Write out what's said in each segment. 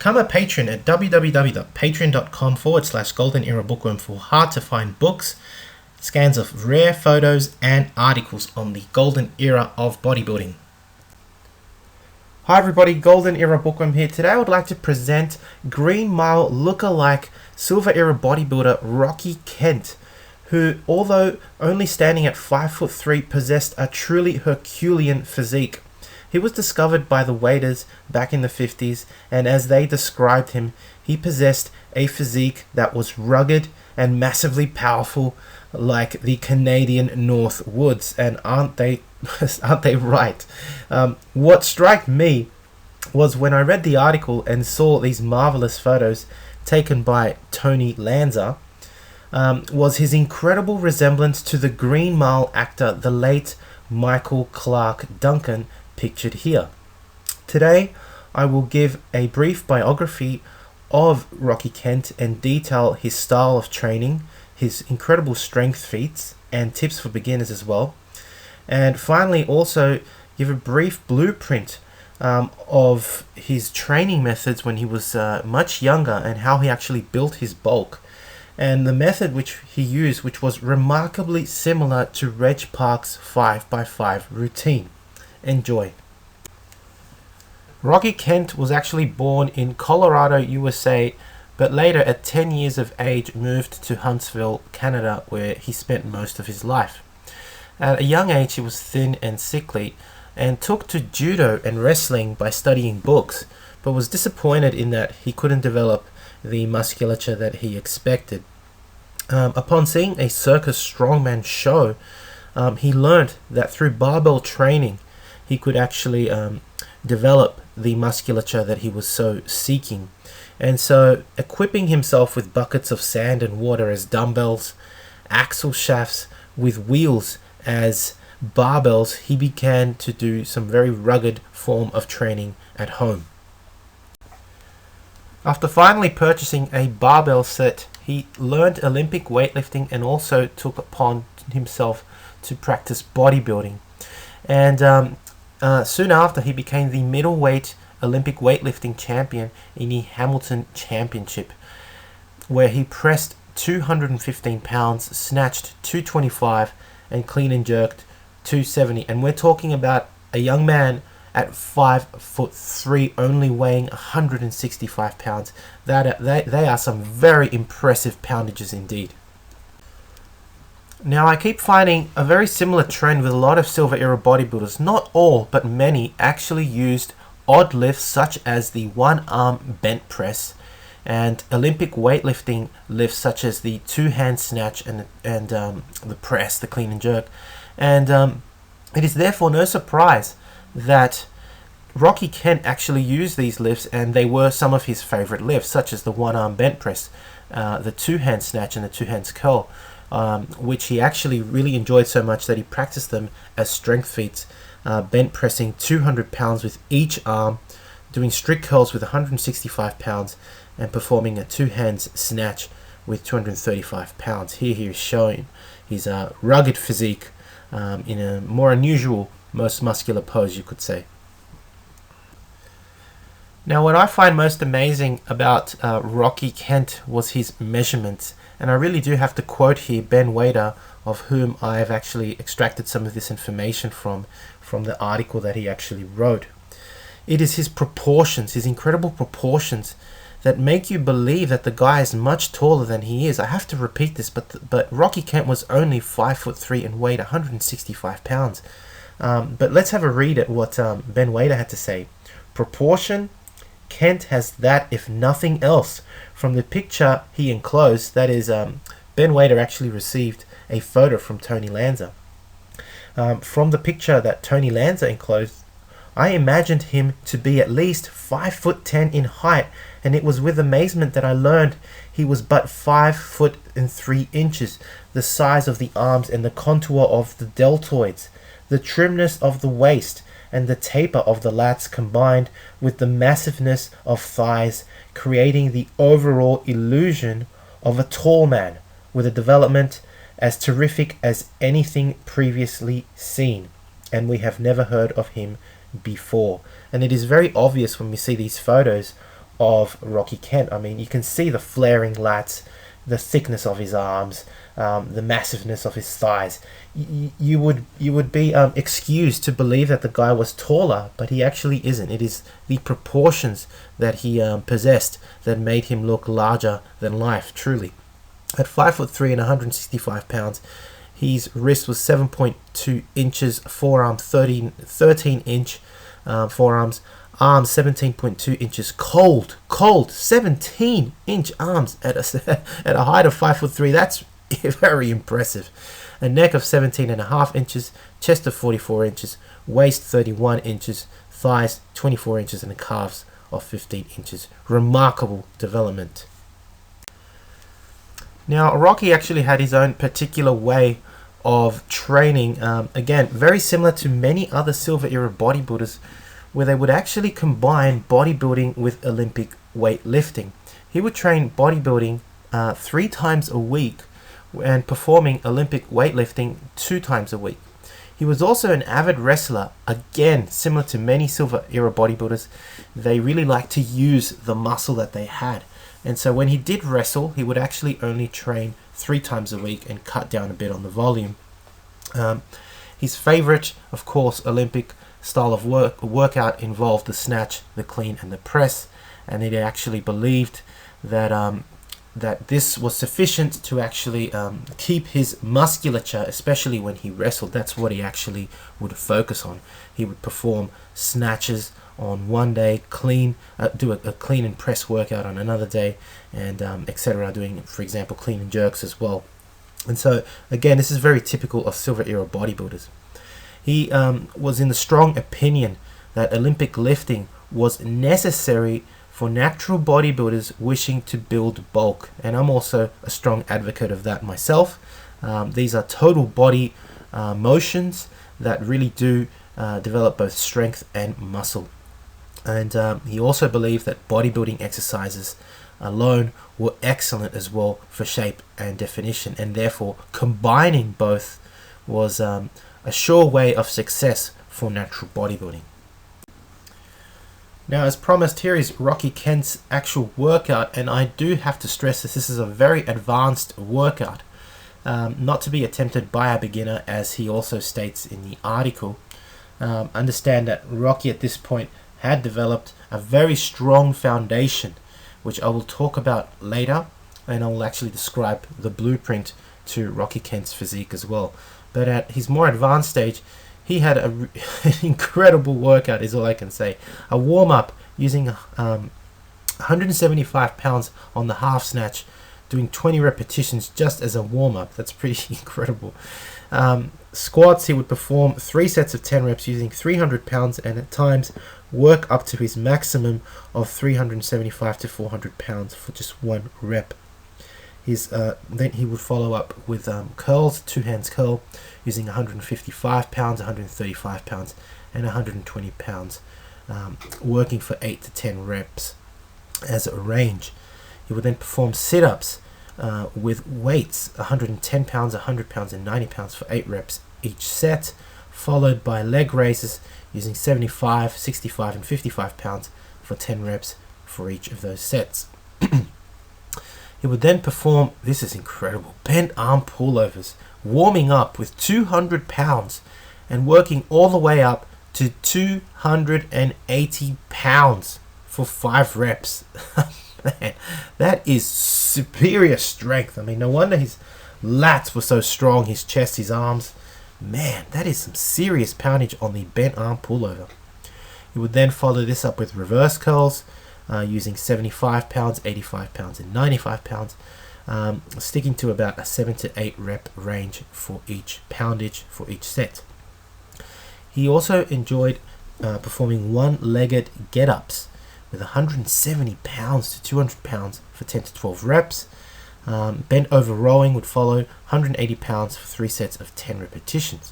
Become a patron at www.patreon.com/Golden Era Bookworm for hard to find books, scans of rare photos, and articles on the Golden Era of bodybuilding. Hi everybody, Golden Era Bookworm here. Today I would like to present Green Mile lookalike Silver Era bodybuilder Rocky Kent, who, although only standing at 5'3", possessed a truly herculean physique. He was discovered by the weighters back in the 50s, and as they described him, he possessed a physique that was rugged and massively powerful, like the Canadian North Woods. And aren't they right? What struck me was when I read the article and saw these marvelous photos taken by Tony Lanza, was his incredible resemblance to the Green Mile actor, the late Michael Clarke Duncan, pictured here. Today, I will give a brief biography of Rocky Kent and detail his style of training, his incredible strength feats, and tips for beginners as well. And finally, also give a brief blueprint of his training methods when he was much younger and how he actually built his bulk. And the method which he used, which was remarkably similar to Reg Park's 5x5 routine. Enjoy. Rocky Kent was actually born in Colorado, USA, but later at 10 years of age moved to Huntsville, Canada, where he spent most of his life. At a young age he was thin and sickly and took to judo and wrestling by studying books, but was disappointed in that he couldn't develop the musculature that he expected. Upon seeing a circus strongman show, he learned that through barbell training he could actually develop the musculature that he was so seeking. And so, equipping himself with buckets of sand and water as dumbbells, axle shafts with wheels as barbells, he began to do some very rugged form of training at home. After finally purchasing a barbell set, he learned Olympic weightlifting and also took upon himself to practice bodybuilding. And soon after, he became the middleweight Olympic weightlifting champion in the Hamilton Championship, where he pressed 215 pounds, snatched 225, and clean and jerked 270. And we're talking about a young man at 5'3", only weighing 165 pounds. They are some very impressive poundages indeed. Now, I keep finding a very similar trend with a lot of Silver Era bodybuilders. Not all, but many actually used odd lifts such as the one-arm bent press and Olympic weightlifting lifts such as the two-hand snatch and the press, the clean and jerk. And it is therefore no surprise that Rocky Kent actually used these lifts, and they were some of his favorite lifts, such as the one-arm bent press, the two-hand snatch, and the two-hands curl, which he actually really enjoyed so much that he practiced them as strength feats, bent pressing 200 pounds with each arm, doing strict curls with 165 pounds, and performing a two-hands snatch with 235 pounds. Here he is showing his rugged physique in a more unusual, most muscular pose, you could say. Now, what I find most amazing about Rocky Kent was his measurements, and I really do have to quote here Ben Wader, of whom I have actually extracted some of this information from the article that he actually wrote. It is his proportions, his incredible proportions, that make you believe that the guy is much taller than he is. I have to repeat this, but Rocky Kent was only 5'3" and weighed 165 pounds. But let's have a read at what Ben Wader had to say. Proportion, Kent has that if nothing else. From the picture he enclosed, that is, Ben Wader actually received a photo from Tony Lanza. From the picture that Tony Lanza enclosed, I imagined him to be at least 5'10" in height, and it was with amazement that I learned he was but 5'3", the size of the arms and the contour of the deltoids, the trimness of the waist, and the taper of the lats combined with the massiveness of thighs, creating the overall illusion of a tall man with a development as terrific as anything previously seen, and we have never heard of him before. And it is very obvious when we see these photos of Rocky Kent. I mean, you can see the flaring lats, the thickness of his arms, the massiveness of his thighs. You would be excused to believe that the guy was taller, but he actually isn't. It is the proportions that he possessed that made him look larger than life, truly. At 5'3" and 165 pounds, his wrist was 7.2 inches, forearm 13-inch forearms, arms 17.2 inches, cold 17-inch arms at a height of 5'3". That's very impressive. A neck of 17.5 inches, chest of 44 inches, waist 31 inches, thighs 24 inches, and calves of 15 inches. Remarkable development. Now, Rocky actually had his own particular way of training, again, very similar to many other Silver Era bodybuilders, where they would actually combine bodybuilding with Olympic weightlifting. He would train bodybuilding 3 times a week and performing Olympic weightlifting 2 times a week. He was also an avid wrestler, again, similar to many Silver Era bodybuilders. They really liked to use the muscle that they had. And so when he did wrestle, he would actually only train 3 times a week and cut down a bit on the volume. His favorite, of course, Olympic style of workout involved the snatch, the clean, and the press. And he actually believed that that this was sufficient to actually keep his musculature, especially when he wrestled. That's what he actually would focus on. He would perform snatches on one day, do a clean and press workout on another day, and etc. Doing, for example, clean and jerks as well. And so, again, this is very typical of Silver Era bodybuilders. He was in the strong opinion that Olympic lifting was necessary for natural bodybuilders wishing to build bulk, and I'm also a strong advocate of that myself. These are total body motions that really do develop both strength and muscle. And he also believed that bodybuilding exercises alone were excellent as well for shape and definition, and therefore combining both was a sure way of success for natural bodybuilding. Now, as promised, here is Rocky Kent's actual workout, and I do have to stress this is a very advanced workout, not to be attempted by a beginner, as he also states in the article. Understand that Rocky at this point had developed a very strong foundation, which I will talk about later, and I will actually describe the blueprint to Rocky Kent's physique as well. But at his more advanced stage, he had an incredible workout, is all I can say. A warm-up using 175 pounds on the half snatch, doing 20 repetitions just as a warm-up. That's pretty incredible. Squats, he would perform 3 sets of 10 reps using 300 pounds, and at times work up to his maximum of 375 to 400 pounds for just 1 rep. Then he would follow up with curls, 2 hands curl, using 155 pounds, 135 pounds, and 120 pounds, working for 8 to 10 reps as a range. He would then perform sit-ups with weights, 110 pounds, 100 pounds, and 90 pounds for 8 reps each set, followed by leg raises using 75, 65, and 55 pounds for 10 reps for each of those sets. He would then perform, this is incredible, bent arm pullovers, warming up with 200 pounds and working all the way up to 280 pounds for 5 reps. Man, that is superior strength. I mean, no wonder his lats were so strong, his chest, his arms. Man, that is some serious poundage on the bent arm pullover. He would then follow this up with reverse curls, using 75 pounds, 85 pounds, and 95 pounds, sticking to about a 7 to 8 rep range for each poundage for each set. He also enjoyed performing one-legged get-ups with 170 pounds to 200 pounds for 10 to 12 reps. Bent over rowing would follow, 180 pounds for 3 sets of 10 repetitions.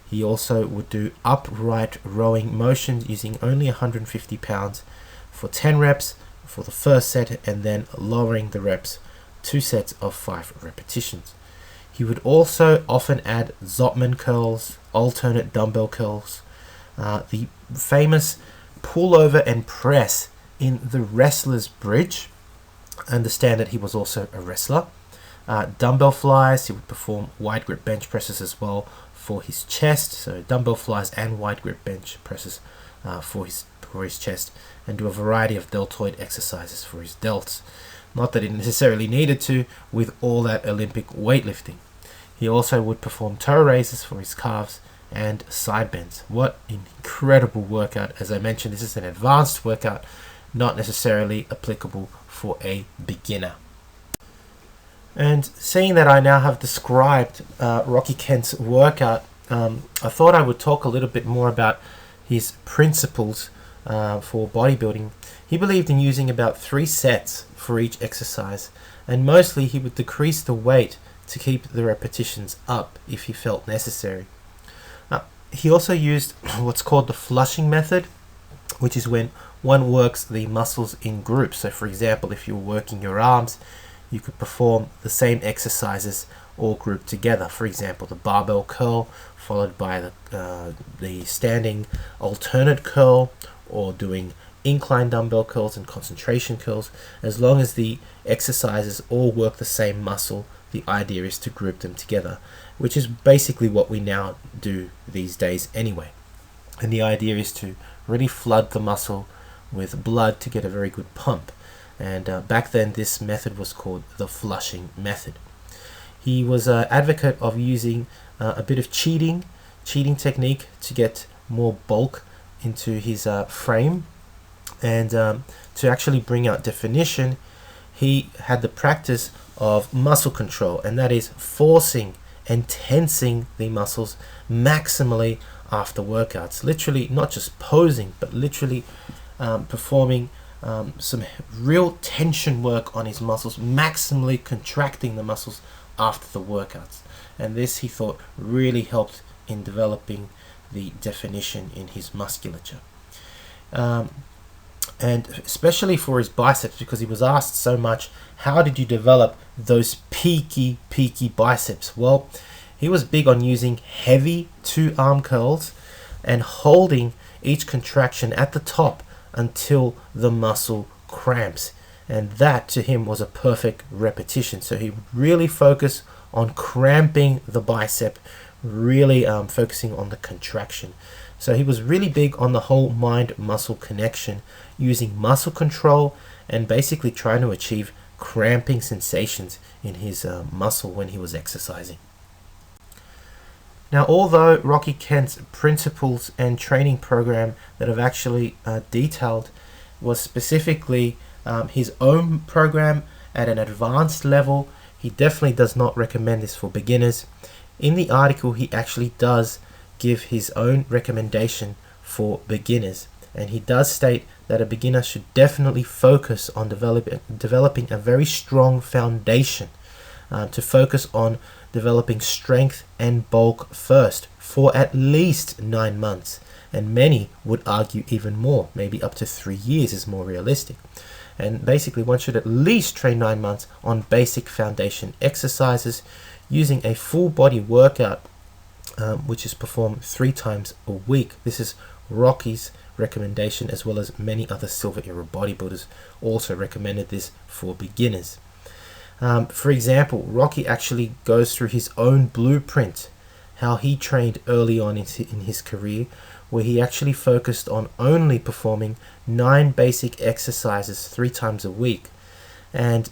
He also would do upright rowing motions using only 150 pounds for 10 reps for the first set, and then lowering the reps, 2 sets of 5 repetitions. He would also often add Zotman curls, alternate dumbbell curls, the famous pullover and press in the wrestler's bridge. Understand that he was also a wrestler. Dumbbell flies, he would perform wide grip bench presses as well for his chest. So dumbbell flies and wide grip bench presses for his chest, and do a variety of deltoid exercises for his delts. Not that he necessarily needed to with all that Olympic weightlifting. He also would perform toe raises for his calves and side bends. What an incredible workout. As I mentioned, this is an advanced workout, not necessarily applicable for a beginner. And seeing that I now have described Rocky Kent's workout, I thought I would talk a little bit more about his principles for bodybuilding. He believed in using about 3 sets for each exercise, and mostly he would decrease the weight to keep the repetitions up if he felt necessary. He also used what's called the flushing method, which is when one works the muscles in groups. So for example, if you're working your arms, you could perform the same exercises all grouped together. For example, the barbell curl followed by the standing alternate curl, or doing incline dumbbell curls and concentration curls. As long as the exercises all work the same muscle, the idea is to group them together, which is basically what we now do these days anyway. And the idea is to really flood the muscle with blood to get a very good pump. And back then this method was called the flushing method. He was an advocate of using a bit of cheating technique to get more bulk into his frame, and to actually bring out definition. He had the practice of muscle control, and that is forcing and tensing the muscles maximally after workouts. Literally not just posing, but literally performing some real tension work on his muscles, maximally contracting the muscles after the workouts. And this, he thought, really helped in developing the definition in his musculature. And especially for his biceps, because he was asked so much, how did you develop those peaky biceps? Well, he was big on using heavy 2-arm curls and holding each contraction at the top until the muscle cramps. And that to him was a perfect repetition. So he would really focus on cramping the bicep, really focusing on the contraction. So he was really big on the whole mind-muscle connection, using muscle control and basically trying to achieve cramping sensations in his muscle when he was exercising. Now, although Rocky Kent's principles and training program that I've actually detailed was specifically his own program at an advanced level, he definitely does not recommend this for beginners. In the article, he actually does give his own recommendation for beginners, and he does state that a beginner should definitely focus on developing a very strong foundation, to focus on developing strength and bulk first for at least 9 months, and many would argue even more, maybe up to 3 years is more realistic. And basically one should at least train 9 months on basic foundation exercises using a full body workout, which is performed 3 times a week. This is Rocky's recommendation, as well as many other silver era bodybuilders also recommended this for beginners. For example, Rocky actually goes through his own blueprint, how he trained early on in his career, where he actually focused on only performing 9 basic exercises 3 times a week. And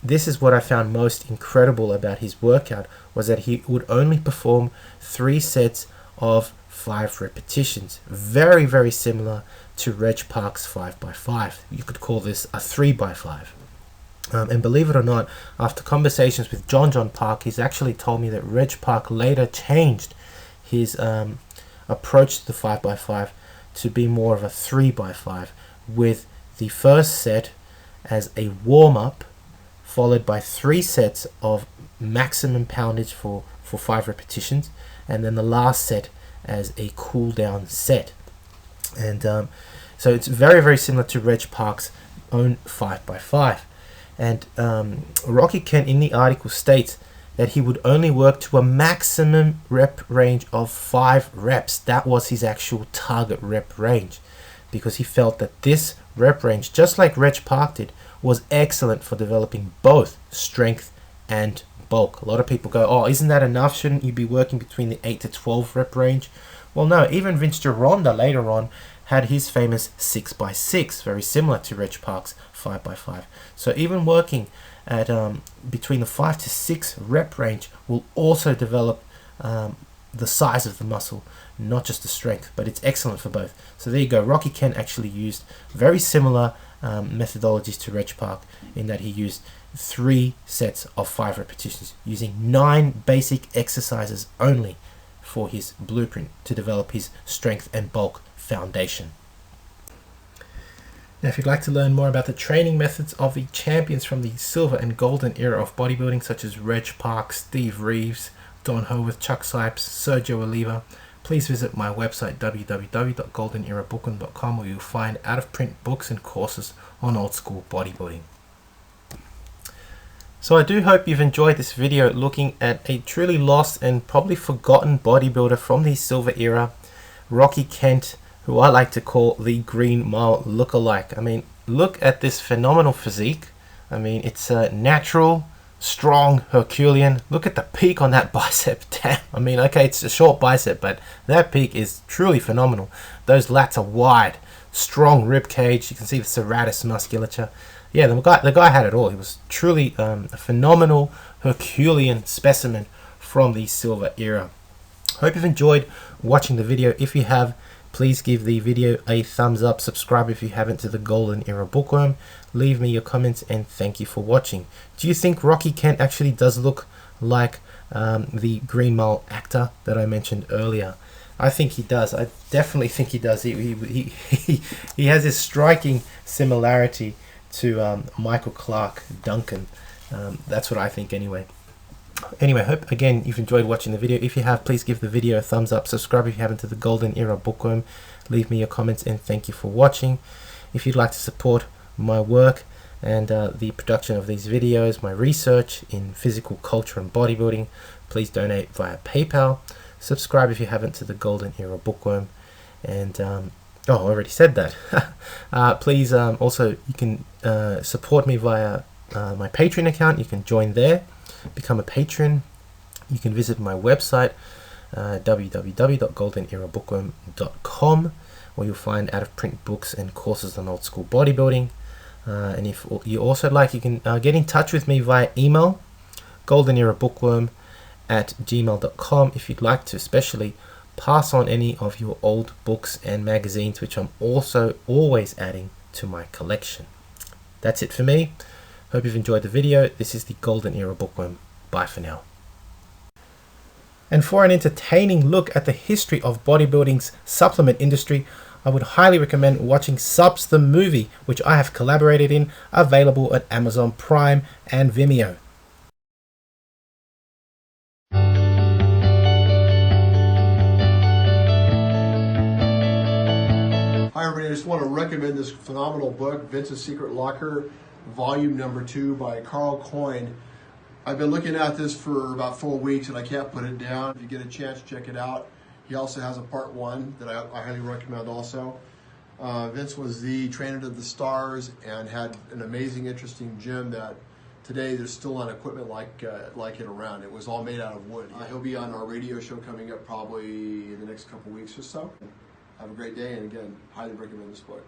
this is what I found most incredible about his workout, was that he would only perform 3 sets of 5 repetitions. Very, very similar to Reg Park's 5x5. You could call this a 3x5. And believe it or not, after conversations with John Park, he's actually told me that Reg Park later changed his approach to the 5x5 to be more of a 3x5, with the first set as a warm-up, followed by 3 sets of maximum poundage for 5 repetitions, and then the last set as a cool down set. And so it's very, very similar to Reg Park's own 5x5. And Rocky Kent in the article states that he would only work to a maximum rep range of 5 reps. That was his actual target rep range. because he felt that this rep range, just like Reg Park did, was excellent for developing both strength and bulk. A lot of people go, oh, isn't that enough? Shouldn't you be working between the 8 to 12 rep range? Well, no, even Vince Gironda later on had his famous 6x6, very similar to Reg Park's 5x5. So even working at between the 5 to 6 rep range will also develop the size of the muscle, not just the strength, but it's excellent for both. So there you go. Rocky Kent actually used very similar methodologies to Reg Park in that he used 3 sets of 5 repetitions using 9 basic exercises only for his blueprint to develop his strength and bulk foundation. Now, if you'd like to learn more about the training methods of the champions from the silver and golden era of bodybuilding, such as Reg Park, Steve Reeves, Don Howarth, Chuck Sipes, Sergio Oliva, please visit my website www.goldenerabookworm.com, where you'll find out-of-print books and courses on old school bodybuilding. So I do hope you've enjoyed this video looking at a truly lost and probably forgotten bodybuilder from the silver era, Rocky Kent, who I like to call the Green Mile lookalike. I mean, look at this phenomenal physique. I mean, it's natural, strong, herculean. Look at the peak on that bicep. Damn. I mean, okay, it's a short bicep, but that peak is truly phenomenal. Those lats are wide, strong rib cage. You can see the serratus musculature. Yeah, the guy had it all. He was truly a phenomenal herculean specimen from the silver era. Hope you've enjoyed watching the video. If you have, please give the video a thumbs up. Subscribe if you haven't to the Golden Era Bookworm. Leave me your comments and thank you for watching. Do you think Rocky Kent actually does look like the Green Mile actor that I mentioned earlier? I think he does. I definitely think he does. He has this striking similarity to Michael Clarke Duncan. That's what I think anyway. Anyway, hope again you've enjoyed watching the video. If you have, please give the video a thumbs up. Subscribe if you haven't to the Golden Era Bookworm. Leave me your comments and thank you for watching. If you'd like to support my work and the production of these videos, my research in physical culture and bodybuilding, please donate via PayPal. Subscribe if you haven't to the Golden Era Bookworm. And oh, I already said that. Please also, you can support me via my Patreon account. You can join there, become a patron. You can visit my website www.goldenerabookworm.com, where you'll find out-of-print books and courses on old school bodybuilding. And if you also like, you can get in touch with me via email, goldenerabookworm@gmail.com, if you'd like to especially pass on any of your old books and magazines, which I'm also always adding to my collection. That's it for me. Hope you've enjoyed the video. This is the Golden Era Bookworm. Bye for now. And for an entertaining look at the history of bodybuilding's supplement industry, I would highly recommend watching Subs the Movie, which I have collaborated in, available at Amazon Prime and Vimeo. Hi everybody, I just want to recommend this phenomenal book, Vince's Secret Locker, volume number 2 by Carl Coyne. I've been looking at this for about 4 weeks and I can't put it down. If you get a chance, check it out. He also has a part 1 that I highly recommend also. Vince was the trainer to the stars and had an amazing, interesting gym that today there's still not equipment like it around. It was all made out of wood. He'll be on our radio show coming up probably in the next couple weeks or so. Have a great day, and again, highly recommend this book.